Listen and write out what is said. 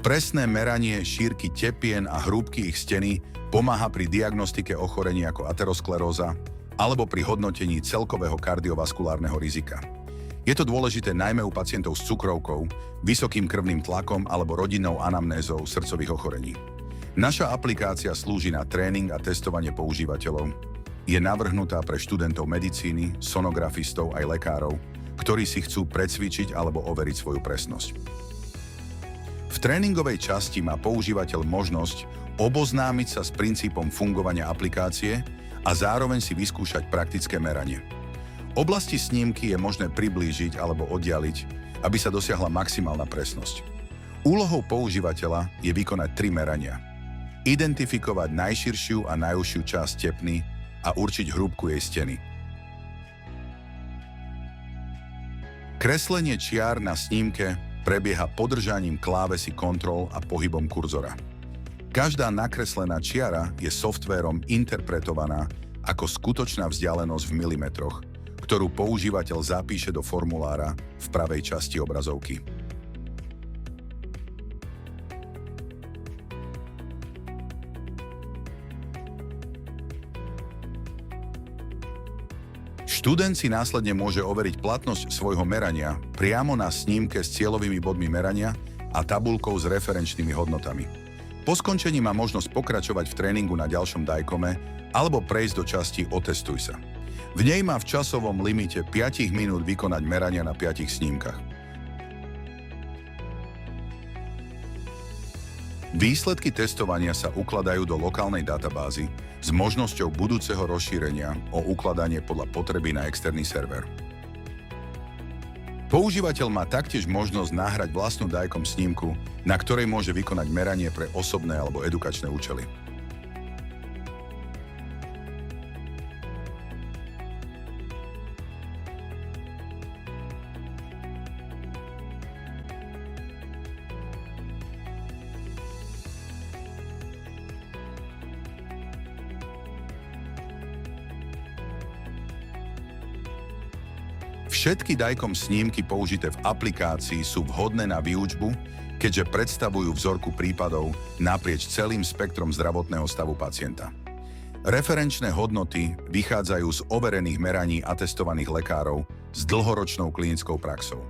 Presné meranie šírky tepien a hrúbky ich steny pomáha pri diagnostike ochorení ako ateroskleróza alebo pri hodnotení celkového kardiovaskulárneho rizika. Je to dôležité najmä u pacientov s cukrovkou, vysokým krvným tlakom alebo rodinnou anamnézou srdcových ochorení. Naša aplikácia slúži na tréning a testovanie používateľov. Je navrhnutá pre študentov medicíny, sonografistov aj lekárov, ktorí si chcú precvičiť alebo overiť svoju presnosť. V tréningovej časti má používateľ možnosť oboznámiť sa s princípom fungovania aplikácie a zároveň si vyskúšať praktické meranie. Oblasti snímky je možné priblížiť alebo oddialiť, aby sa dosiahla maximálna presnosť. Úlohou používateľa je vykonať 3 merania. Identifikovať najširšiu a najúžšiu časť tepny a určiť hrúbku jej steny. Kreslenie čiar na snímke prebieha podržaním klávesy kontrol a pohybom kurzora. Každá nakreslená čiara je softvérom interpretovaná ako skutočná vzdialenosť v milimetroch, ktorú používateľ zapíše do formulára v pravej časti obrazovky. Študent si následne môže overiť platnosť svojho merania priamo na snímke s cieľovými bodmi merania a tabuľkou s referenčnými hodnotami. Po skončení má možnosť pokračovať v tréningu na ďalšom dajkome alebo prejsť do časti Otestuj sa. V nej má v časovom limite 5 minút vykonať merania na 5 snímkach. Výsledky testovania sa ukladajú do lokálnej databázy s možnosťou budúceho rozšírenia o ukladanie podľa potreby na externý server. Používateľ má taktiež možnosť nahrať vlastnú dajkom snímku, na ktorej môže vykonať meranie pre osobné alebo edukačné účely. Všetky dajkom snímky použité v aplikácii sú vhodné na výučbu, keďže predstavujú vzorku prípadov naprieč celým spektrom zdravotného stavu pacienta. Referenčné hodnoty vychádzajú z overených meraní atestovaných lekárov s dlhoročnou klinickou praxou.